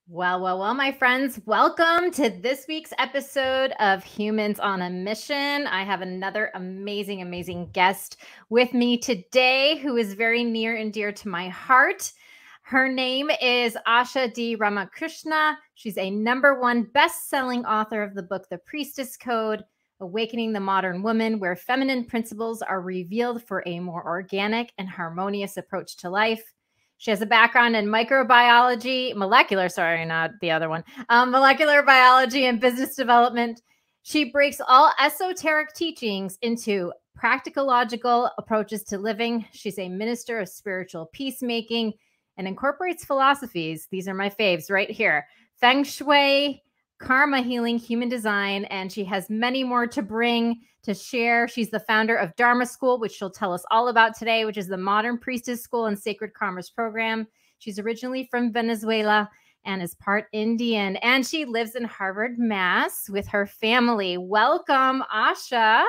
Well, my friends, welcome to this week's episode of Humans on a Mission. I have another amazing guest with me today who is very near and dear to my heart. Her name is Asha D Ramakrishna. She's a #1 best-selling author of the book, The Priestess Code, Awakening the Modern Woman, where feminine principles are revealed for a more organic and harmonious approach to life. She has a background in microbiology, molecular biology and business development. She breaks all esoteric teachings into practicological approaches to living. She's a minister of spiritual peacemaking and incorporates philosophies. These are my faves right here: Feng Shui, karma healing, human design, and she has many more to bring to share. She's the founder of Dharma School, which she'll tell us all about today, which is the modern priestess school and sacred commerce program. She's originally from Venezuela and is part Indian, and she lives in Harvard, Mass with her family. Welcome, Asha.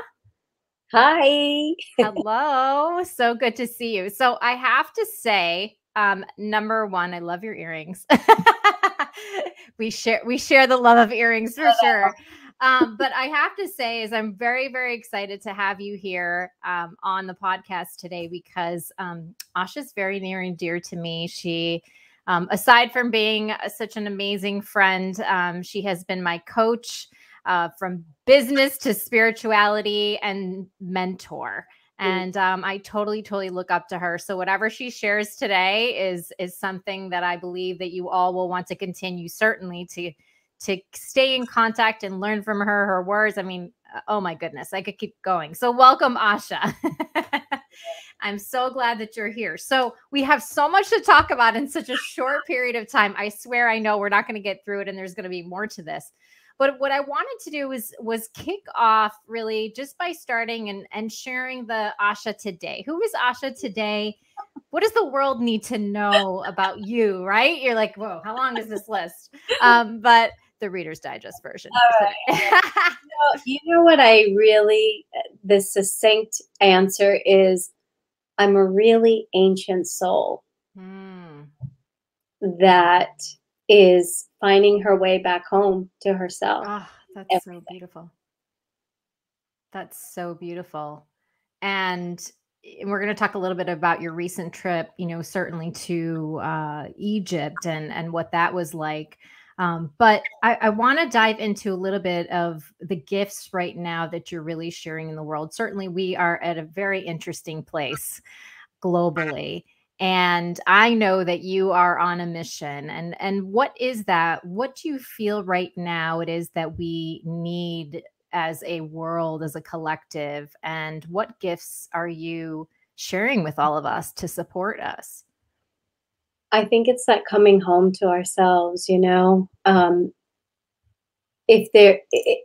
Hi. Hello. So good to see you. So I have to say, #1, I love your earrings. we share the love of earrings for sure. But I have to say is I'm very excited to have you here on the podcast today because Asha's very near and dear to me. She, aside from being such an amazing friend, she has been my coach from business to spirituality and mentor. And I totally look up to her. So whatever she shares today is something that I believe that you all will want to continue, certainly to stay in contact and learn from her words. I mean, oh my goodness, I could keep going. So welcome, Asha. I'm so glad that you're here. So we have so much to talk about in such a short period of time. I swear, I know we're not going to get through it and there's going to be more to this. But what I wanted to do was kick off really just by starting and sharing the Asha today. Who is Asha today? What does the world need to know about you, right? You're like, whoa, how long is this list? But the Reader's Digest version. You know what the succinct answer is, I'm a really ancient soul that is finding her way back home to herself. Oh, that's so beautiful. That's so beautiful. And we're going to talk a little bit about your recent trip, certainly to Egypt and what that was like. But I want to dive into a little bit of the gifts right now that you're really sharing in the world. Certainly, we are at a very interesting place globally. And I know that you are on a mission. And what is that? What do you feel right now it is that we need as a world, as a collective? And what gifts are you sharing with all of us to support us? I think it's that coming home to ourselves,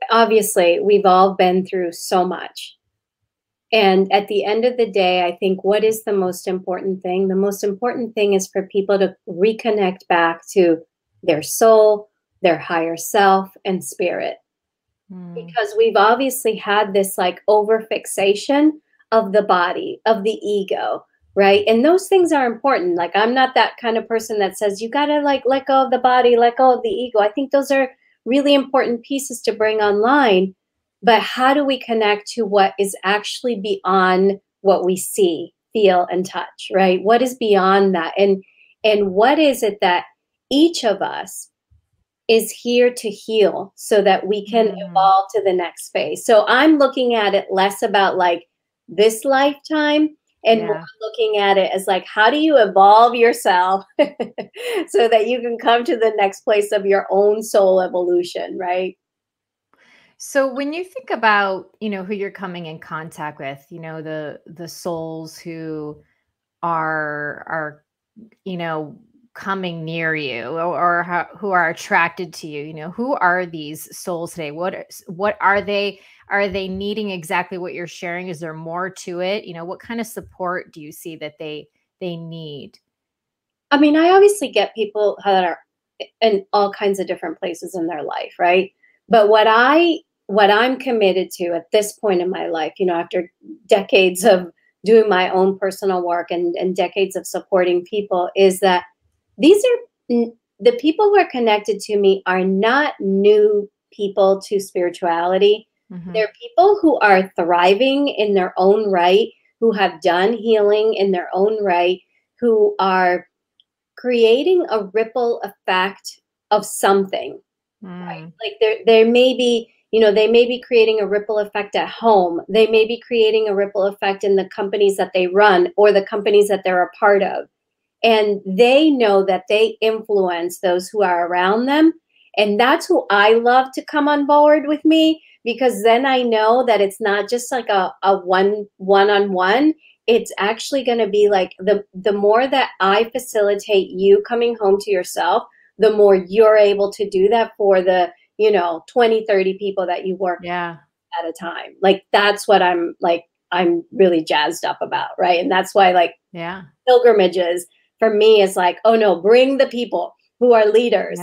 obviously we've all been through so much. And at the end of the day, I think what is the most important thing? The most important thing is for people to reconnect back to their soul, their higher self, and spirit. Because we've obviously had this like overfixation of the body, of the ego, right? And those things are important. Like, I'm not that kind of person that says you got to like let go of the body, let go of the ego. I think those are really important pieces to bring online. But how do we connect to what is actually beyond what we see, feel, and touch, right? What is beyond that? And what is it that each of us is here to heal so that we can evolve to the next phase? So I'm looking at it less about like this lifetime and more looking at it as like, how do you evolve yourself so that you can come to the next place of your own soul evolution, right? So when you think about, who you're coming in contact with, the souls who are coming near you or who are attracted to you, who are these souls today? What are they? Are they needing exactly what you're sharing? Is there more to it? What kind of support do you see that they need? I mean, I obviously get people that are in all kinds of different places in their life, right? But what I'm committed to at this point in my life, after decades of doing my own personal work and decades of supporting people, is that these are the people who are connected to me are not new people to spirituality. They're people who are thriving in their own right, who have done healing in their own right, who are creating a ripple effect of something, right? Like there may be, you know, they may be creating a ripple effect at home. They may be creating a ripple effect in the companies that they run or the companies that they're a part of. And they know that they influence those who are around them. And that's who I love to come on board with me, because then I know that it's not just like a one-on-one. It's actually going to be like the more that I facilitate you coming home to yourself, the more you're able to do that for the, you know, 20, 30 people that you work at a time. Like, that's what I'm really jazzed up about. Right. And that's why, like, pilgrimages for me is like, oh no, bring the people who are leaders.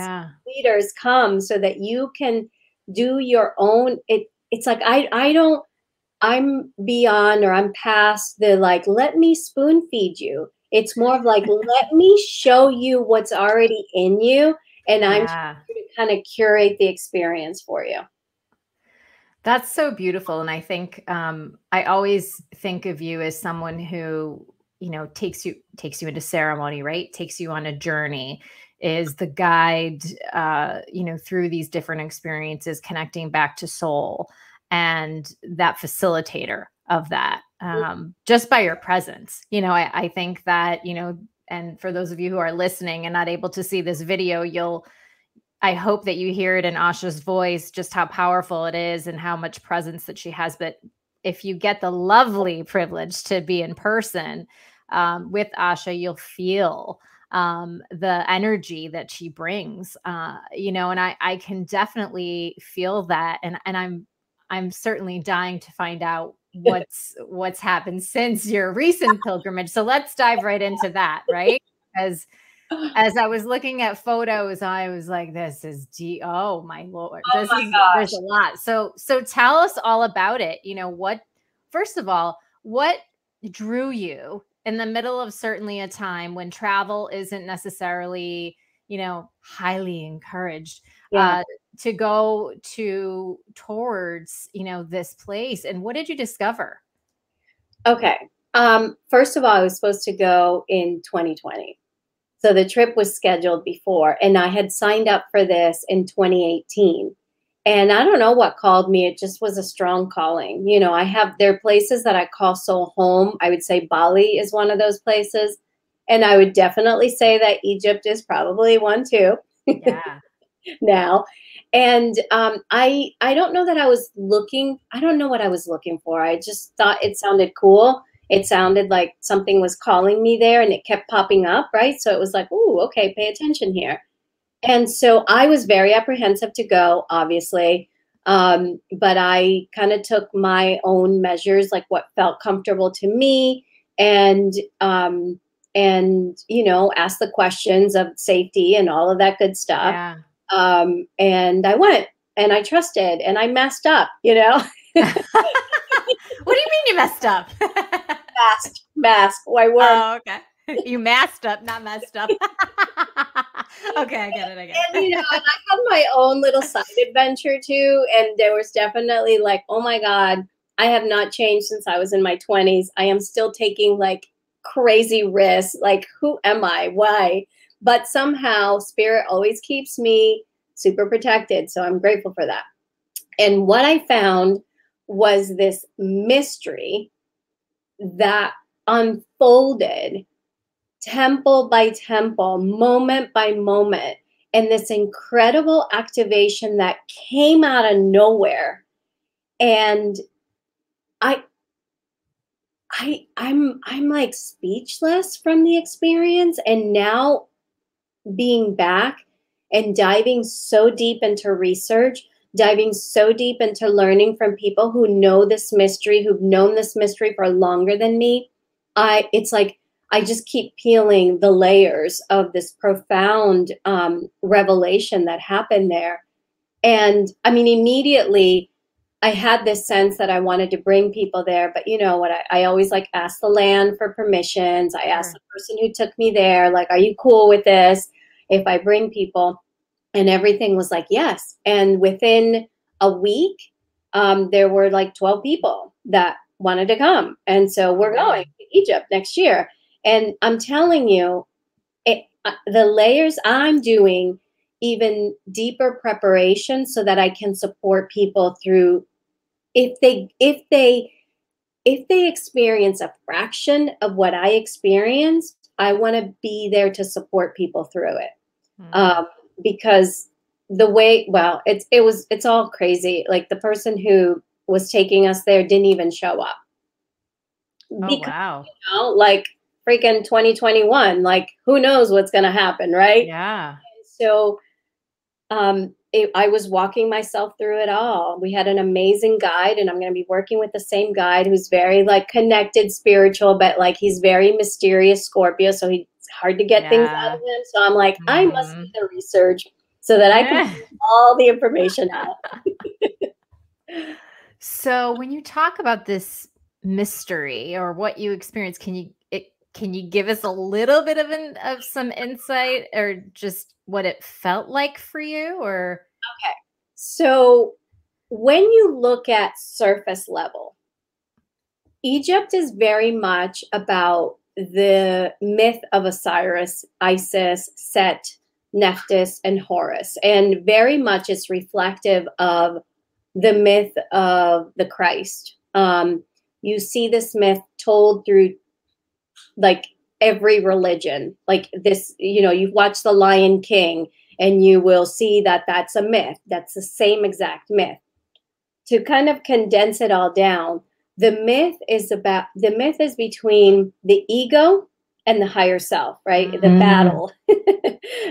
Leaders come so that you can do your own. It's like, I'm beyond, or I'm past the, like, let me spoon feed you. It's more of like, let me show you what's already in you. And I'm trying to kind of curate the experience for you. That's so beautiful. And I think, I always think of you as someone who, you know, takes you into ceremony, right? Takes you on a journey, is the guide, you know, through these different experiences, connecting back to soul, and that facilitator of that, just by your presence. You know, I think that, you know, and for those of you who are listening and not able to see this video, I hope that you hear it in Asha's voice, just how powerful it is and how much presence that she has. But if you get the lovely privilege to be in person with Asha, you'll feel the energy that she brings, you know, and I can definitely feel that. And I'm certainly dying to find out what's happened since your recent pilgrimage. So let's dive right into that, right? Because as I was looking at photos, I was like, this is oh my Lord, there's a lot. So tell us all about it. You know, first of all, what drew you in the middle of certainly a time when travel isn't necessarily, you know, highly encouraged, to go towards, you know, this place? And what did you discover? Okay. First of all, I was supposed to go in 2020. So the trip was scheduled before, and I had signed up for this in 2018. And I don't know what called me. It just was a strong calling. You know, there are places that I call soul home. I would say Bali is one of those places. And I would definitely say that Egypt is probably one too. Yeah. Now. And I don't know that I don't know what I was looking for. I just thought it sounded cool. It sounded like something was calling me there, and it kept popping up, right? So it was like, ooh, okay, pay attention here. And so I was very apprehensive to go, obviously. But I kind of took my own measures, like what felt comfortable to me, and you know, asked the questions of safety and all of that good stuff. Yeah. And I went, and I trusted, and I messed up, you know. What do you mean you messed up? Mask. Why word? Oh, okay. You masked up, not messed up. Okay, I get it. And, you know, and I had my own little side adventure too. And there was definitely like, oh my God, I have not changed since I was in my 20s. I am still taking like crazy risks. Like, who am I? Why? But somehow spirit always keeps me super protected. So I'm grateful for that. And what I found was this mystery that unfolded temple by temple, moment by moment, and this incredible activation that came out of nowhere. And I'm like speechless from the experience. And now being back and diving so deep into research, diving so deep into learning from people who know this mystery, who've known this mystery for longer than me, it's like I just keep peeling the layers of this profound revelation that happened there. And I mean, immediately I had this sense that I wanted to bring people there. But you know what? I always like ask the land for permissions. I asked the person who took me there, like, are you cool with this? if I bring people. And everything was like, yes. And within a week, there were like 12 people that wanted to come. And so we're going to Egypt next year. And I'm telling you, the layers I'm doing even deeper preparation so that I can support people through if they experience a fraction of what I experienced, I want to be there to support people through it. Because the way, well, it's all crazy. Like the person who was taking us there didn't even show up. Because, wow. You know, like freaking 2021, like who knows what's going to happen, right? Yeah. And so I was walking myself through it all. We had an amazing guide, and I'm going to be working with the same guide who's very like connected, spiritual, but like he's very mysterious Scorpio. So it's hard to get things out of him. So I'm like, I must do the research so that I can get all the information out. So when you talk about this mystery or what you experience, can you give us a little bit of some insight or just what it felt like for you? Or okay, so when you look at surface level, Egypt is very much about the myth of Osiris, Isis, Set, Nephthys, and Horus, and very much it's reflective of the myth of the Christ. You see this myth told through like every religion, like this, you know, you watch The Lion King and you will see that that's a myth. That's the same exact myth. To kind of condense it all down, the myth is between the ego and the higher self, right? The battle,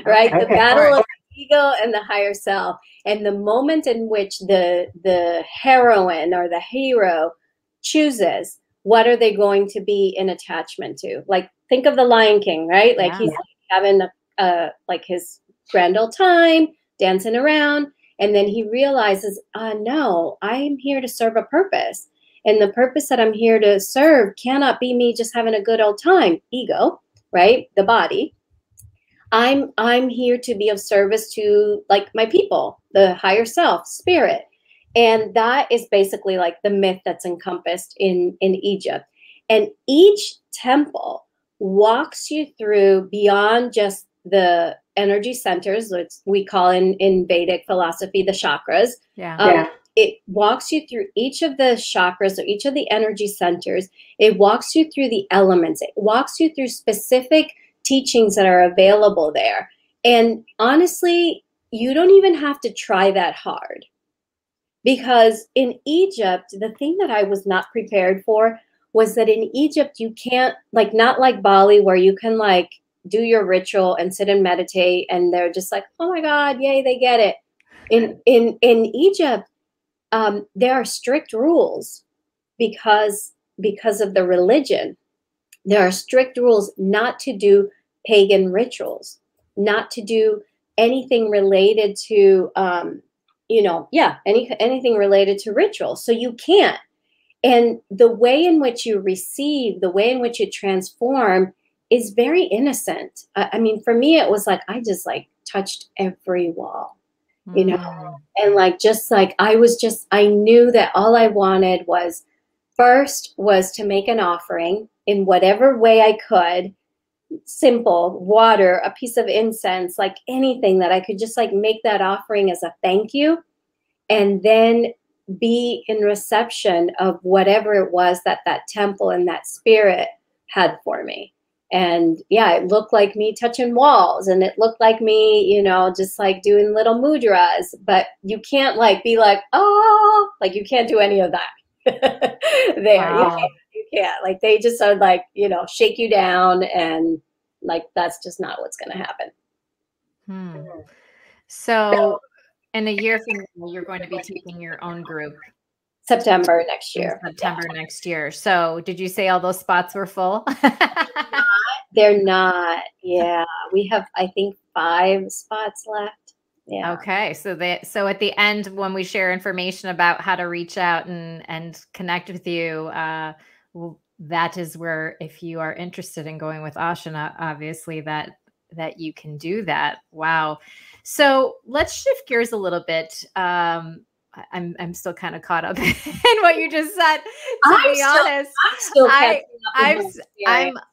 right? The battle of the ego and the higher self. And the moment in which the heroine or the hero chooses, what are they going to be in attachment to? Like, think of The Lion King, right? Like he's having like his grand old time, dancing around. And then he realizes, no, I'm here to serve a purpose. And the purpose that I'm here to serve cannot be me just having a good old time. Ego, right? The body. I'm here to be of service to like my people, the higher self, spirit. And that is basically like the myth that's encompassed in Egypt. And each temple walks you through beyond just the energy centers, which we call in Vedic philosophy, the chakras. It walks you through each of the chakras or each of the energy centers. It walks you through the elements. It walks you through specific teachings that are available there. And honestly, you don't even have to try that hard. Because in Egypt, the thing that I was not prepared for was that in Egypt, you can't, like, not like Bali, where you can like do your ritual and sit and meditate and they're just like, oh my God, yay, they get it. In Egypt, there are strict rules because of the religion. There are strict rules not to do pagan rituals, not to do anything related to, anything related to rituals. So you can't. And the way in which you receive, the way in which you transform is very innocent. I mean, for me, it was like, I just like touched every wall, you know, and like, just like, I knew that all I wanted was first was to make an offering in whatever way I could, simple, water, a piece of incense, like anything that I could just like make that offering as a thank you. And then be in reception of whatever it was that temple and that spirit had for me. And yeah, it looked like me touching walls and it looked like me, you know, just like doing little mudras, but you can't like be like, oh, like you can't do any of that there. Wow. You can't, like, they just are like, you know, shake you down and like, that's just not what's going to happen. So in a year from now, you're going to be taking your own group. September next year. Next year. So did you say all those spots were full? They're not. Yeah. We have, I think, 5 spots left. Yeah. Okay. So at the end, when we share information about how to reach out and connect with you, that is where, if you are interested in going with Asha, obviously that that you can do that. Wow. So let's shift gears a little bit. I'm still kind of caught up in what you just said. To be honest,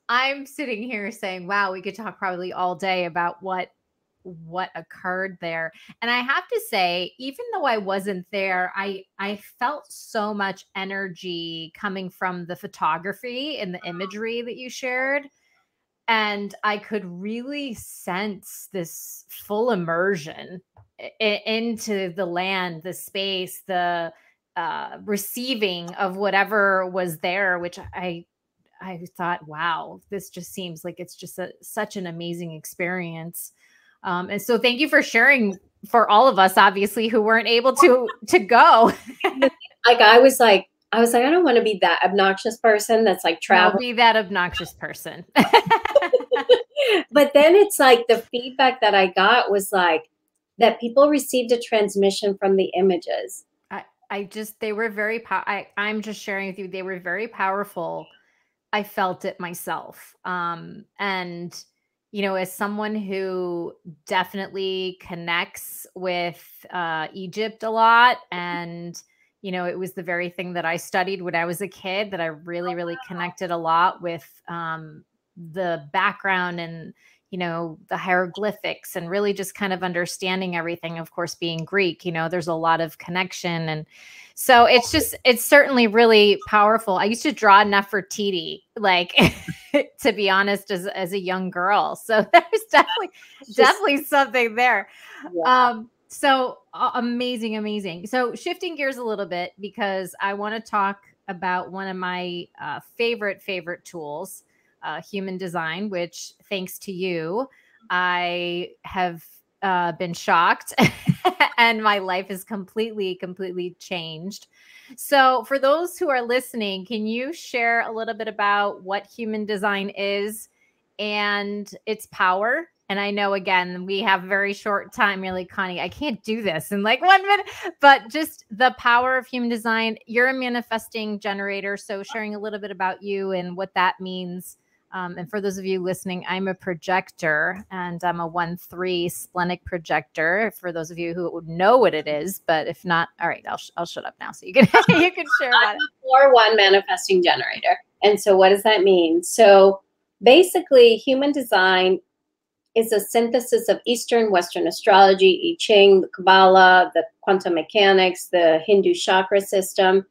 I'm sitting here saying, wow, we could talk probably all day about what occurred there. And I have to say, even though I wasn't there, I felt so much energy coming from the photography and the imagery that you shared. And I could really sense this full immersion into the land, the space, the receiving of whatever was there, which I thought, wow, this just seems like it's just such an amazing experience. And so thank you for sharing for all of us, obviously, who weren't able to go. Like, I was like, I don't want to be that obnoxious person that's like traveling. I'll be that obnoxious person. But then it's like the feedback that I got was like that people received a transmission from the images. They were very, I'm just sharing with you, they were very powerful. I felt it myself. And, you know, as someone who definitely connects with Egypt a lot, and, you know, it was the very thing that I studied when I was a kid, that I really, really connected a lot with the background and, you know, the hieroglyphics, and really just kind of understanding everything. Of course, being Greek, you know, there's a lot of connection. And so it's certainly really powerful. I used to draw Nefertiti, like, to be honest, as a young girl. So there's definitely something there. Yeah. So amazing, amazing. So shifting gears a little bit, because I want to talk about one of my favorite tools, human design, which, thanks to you, I have been shocked and my life is completely changed. So for those who are listening, can you share a little bit about what human design is and its power? And I know, again, we have a very short time. You're like, Connie, I can't do this in like 1 minute, but just the power of human design. You're a manifesting generator. So sharing a little bit about you and what that means. And for those of you listening, I'm a projector, and I'm a 1-3 splenic projector, for those of you who know what it is. But if not, all right, I'll shut up now so you can you can share about it. I'm a 4-1 manifesting generator. And so what does that mean? So basically, human design is a synthesis of Eastern, Western astrology, I Ching, the Kabbalah, the quantum mechanics, the Hindu chakra system.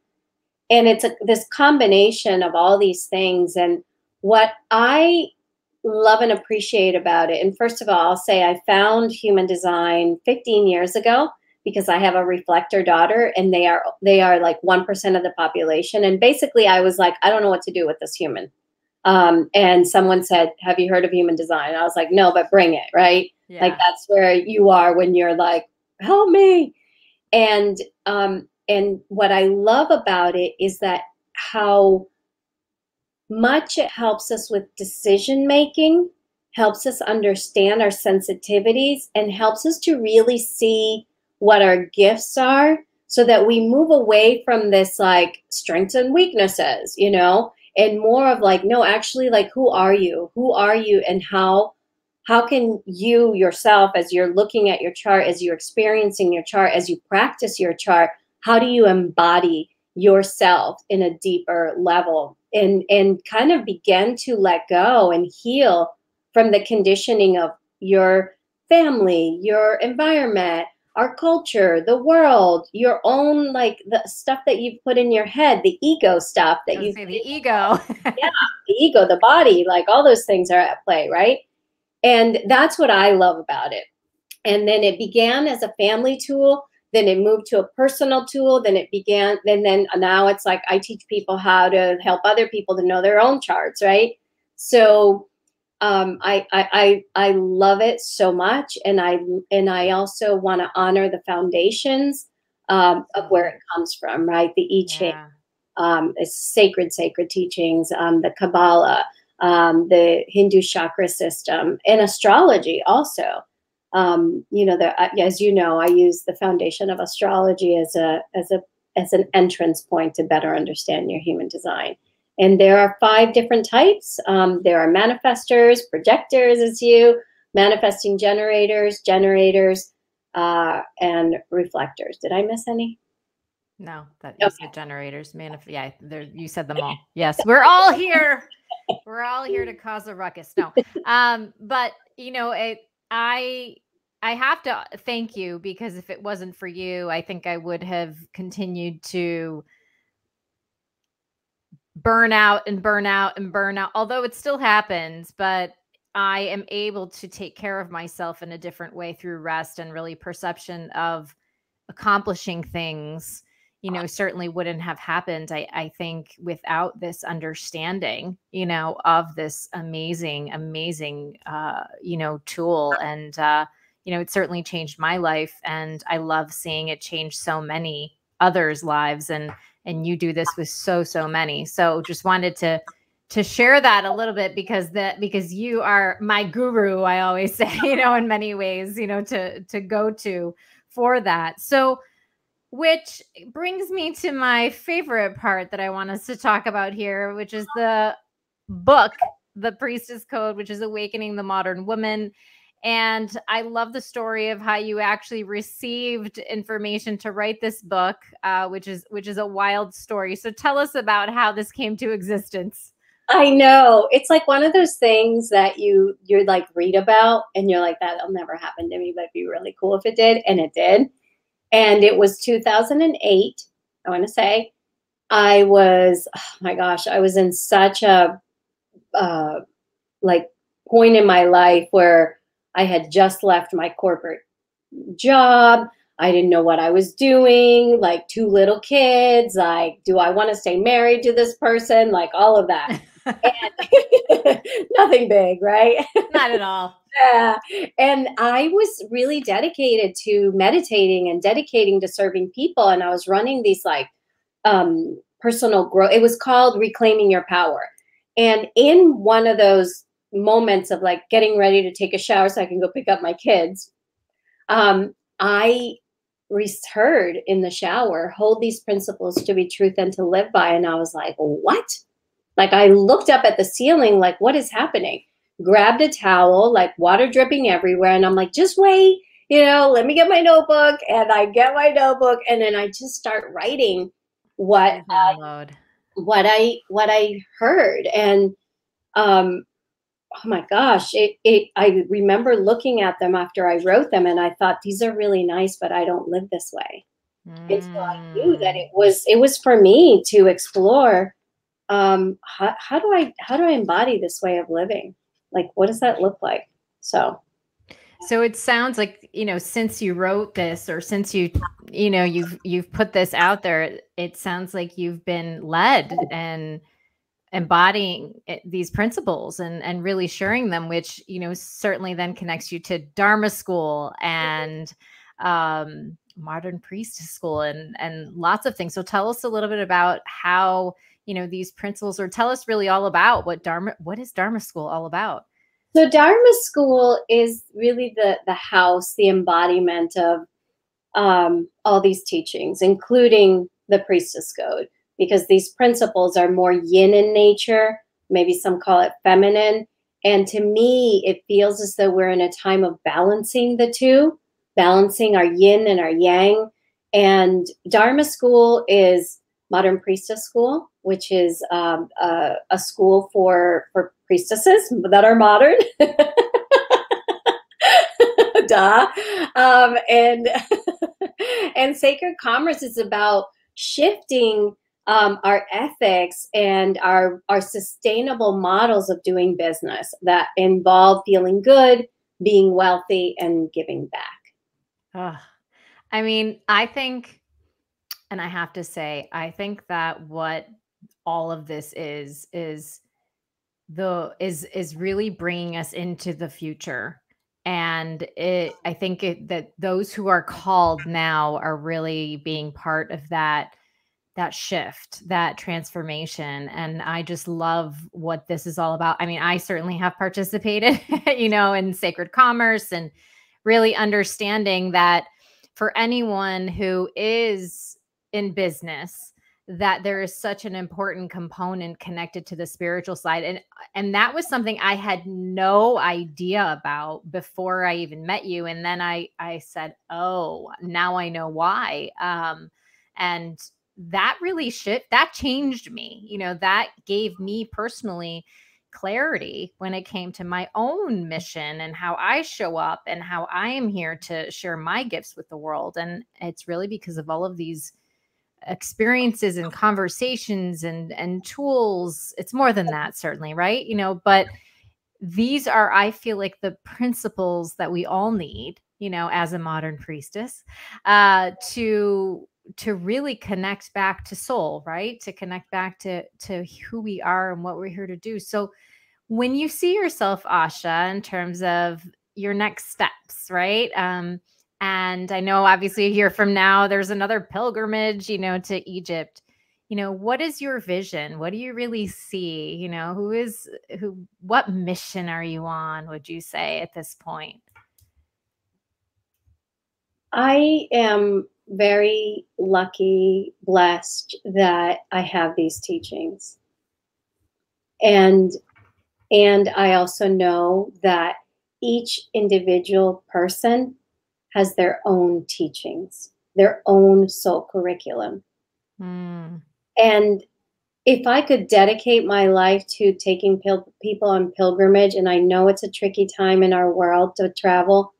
And it's this combination of all these things. And what I love and appreciate about it, and first of all, I'll say I found human design 15 years ago because I have a reflector daughter, and they are like 1% of the population. And basically I was like, I don't know what to do with this human. And someone said, have you heard of human design? And I was like, no, but bring it, right? Yeah. Like, that's where you are when you're like, help me. And what I love about it is that how much it helps us with decision making, helps us understand our sensitivities, and helps us to really see what our gifts are, so that we move away from this like strengths and weaknesses, you know, and more of like, no, actually, like, who are you? Who are you? And how can you yourself, as you're looking at your chart, as you're experiencing your chart, as you practice your chart, how do you embody yourself in a deeper level, and kind of begin to let go and heal from the conditioning of your family, your environment, our culture, the world, your own, like, the stuff that you've put in your head, the ego stuff that you say, the ego. Yeah, the ego, the body, like, all those things are at play, right? And that's what I love about it. And then it began as a family tool, then it moved to a personal tool, then now it's like I teach people how to help other people to know their own charts, right? So I love it so much, and I also want to honor the foundations of where it comes from, right? The I Ching, it's sacred teachings, the Kabbalah, the Hindu chakra system, and astrology also. You know, as you know, I use the foundation of astrology as an entrance point to better understand your human design. And there are 5 different types. There are manifestors, projectors as you, manifesting generators, and reflectors. Did I miss any? No, that you said generators, yeah, you said them all. Yes, we're all here. We're all here to cause a ruckus. No, but you know, I have to thank you, because if it wasn't for you, I think I would have continued to burn out and burn out and burn out. Although it still happens, but I am able to take care of myself in a different way through rest and really perception of accomplishing things, you know, certainly wouldn't have happened, I think, without this understanding, you know, of this amazing, amazing, you know, tool. And, you know, it certainly changed my life, and I love seeing it change so many others' lives. And you do this with so many. So just wanted to share that a little bit, because you are my guru, I always say, you know, in many ways, you know, to go to for that. So, which brings me to my favorite part that I want us to talk about here, which is the book, The Priestess Code, which is Awakening the Modern Woman. And I love the story of how you actually received information to write this book, which is a wild story. So tell us about how this came to existence. I know. It's like one of those things that you're like read about and you're like, that'll never happen to me, but it'd be really cool if it did. And it did. And it was 2008, I want to say. I was, oh my gosh, I was in such a like point in my life where I had just left my corporate job. I didn't know what I was doing, like 2 little kids, like, do I want to stay married to this person? Like all of that. And nothing big, right? Not at all. Yeah. And I was really dedicated to meditating and dedicating to serving people. And I was running these like personal growth. It was called Reclaiming Your Power. And in one of those moments of like getting ready to take a shower so I can go pick up my kids, I heard in the shower, hold these principles to be truth and to live by. And I was like, what? Like I looked up at the ceiling, like, what is happening? Grabbed a towel, like water dripping everywhere. And I'm like, just wait, you know, let me get my notebook. And I get my notebook. And then I just start writing what I heard. And, oh my gosh, I remember looking at them after I wrote them and I thought, these are really nice, but I don't live this way. And so I knew that it was for me to explore, how do I embody this way of living? Like, what does that look like? So it sounds like, you know, since you wrote this, or since you know, you've put this out there, it sounds like you've been led and embodying these principles and really sharing them, which, you know, certainly then connects you to Dharma school and modern priestess school and lots of things. So tell us a little bit about how, you know, these principles, or tell us really all about what is Dharma school all about? So Dharma school is really the house, the embodiment of all these teachings, including the Priestess Code, because these principles are more yin in nature. Maybe some call it feminine. And to me, it feels as though we're in a time of balancing the two, balancing our yin and our yang. And Dharma school is modern priestess school, which is a school for priestesses that are modern. Duh. And sacred commerce is about shifting our ethics and our sustainable models of doing business that involve feeling good, being wealthy, and giving back. I mean, I think, and I have to say, I think that what all of this is really bringing us into the future. And I think that those who are called now are really being part of that shift, that transformation. And I just love what this is all about. I mean, I certainly have participated, you know, in sacred commerce, and really understanding that for anyone who is in business, that there is such an important component connected to the spiritual side. And that was something I had no idea about before I even met you. And then I said, oh, now I know why. And that really that changed me. You know, that gave me personally clarity when it came to my own mission and how I show up and how I am here to share my gifts with the world. And it's really because of all of these experiences and conversations and tools. It's more than that, certainly, right? You know, but these are, I feel like, the principles that we all need, you know, as a modern priestess, to really connect back to soul, right? To connect back to who we are and what we're here to do. So when you see yourself, Asha, in terms of your next steps, right? And I know obviously a year from now, there's another pilgrimage, you know, to Egypt. You know, what is your vision? What do you really see? You know, what mission are you on, would you say, at this point? I am very lucky, blessed that I have these teachings. And I also know that each individual person has their own teachings, their own soul curriculum. And if I could dedicate my life to taking people on pilgrimage, and I know it's a tricky time in our world to travel,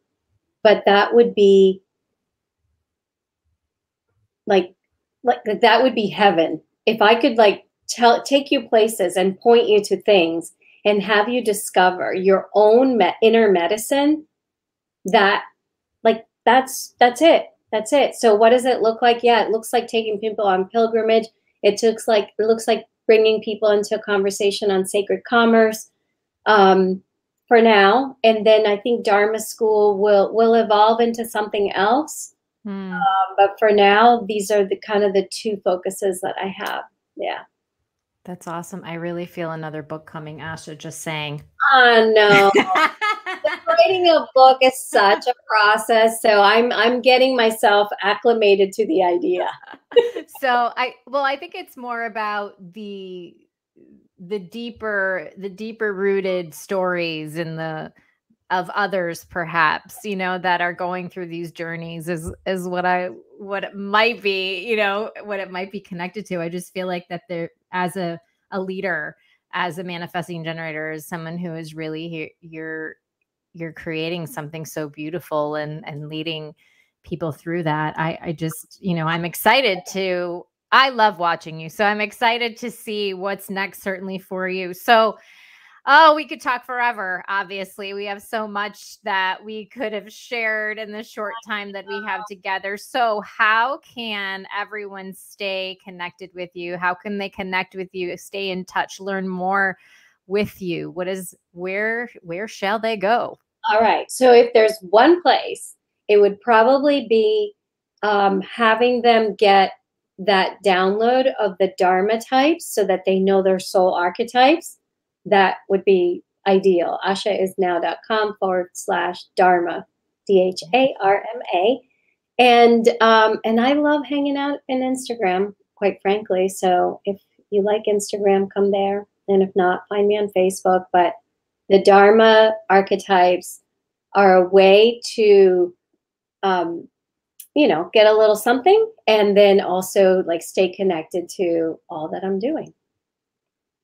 but that would be like that would be heaven. If I could take you places and point you to things and have you discover your own inner medicine, that's it. That's it. So what does it look like? Yeah, it looks like taking people on pilgrimage. It looks like bringing people into a conversation on sacred commerce for now. And then I think Dharma school will evolve into something else. But for now, these are the kind of the two focuses that I have. Yeah. That's awesome. I really feel another book coming, Asha, just saying. Oh, no. Writing a book is such a process. So I'm getting myself acclimated to the idea. So I think it's more about the deeper rooted stories and of others, perhaps, you know, that are going through these journeys is what it might be, you know, what it might be connected to. I just feel like that there, as a leader, as a manifesting generator, as someone who is really here, you're creating something so beautiful and leading people through that. I just, you know, I'm excited I love watching you. So I'm excited to see what's next, certainly for you. So, we could talk forever. Obviously, we have so much that we could have shared in the short time that we have together. So how can everyone stay connected with you? How can they connect with you, stay in touch, learn more with you? Where shall they go? All right. So if there's one place, it would probably be having them get that download of the Dharma types so that they know their soul archetypes. That would be ideal. ashaisnow.com/Dharma, DHARMA. And I love hanging out in Instagram, quite frankly. So if you like Instagram, come there. And if not, find me on Facebook. But the Dharma archetypes are a way to, get a little something and then also stay connected to all that I'm doing.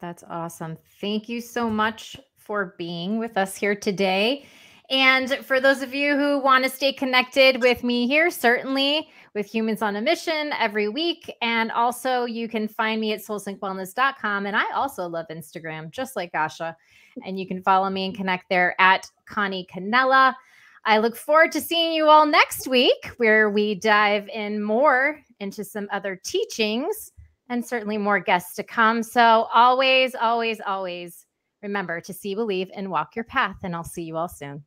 That's awesome. Thank you so much for being with us here today. And for those of you who want to stay connected with me here, certainly with Humans on a Mission every week. And also you can find me at soulsyncwellness.com. And I also love Instagram, just like Asha. And you can follow me and connect there at Connie Kanella. I look forward to seeing you all next week, where we dive in more into some other teachings and certainly more guests to come. So always, always, always remember to see, believe, and walk your path. And I'll see you all soon.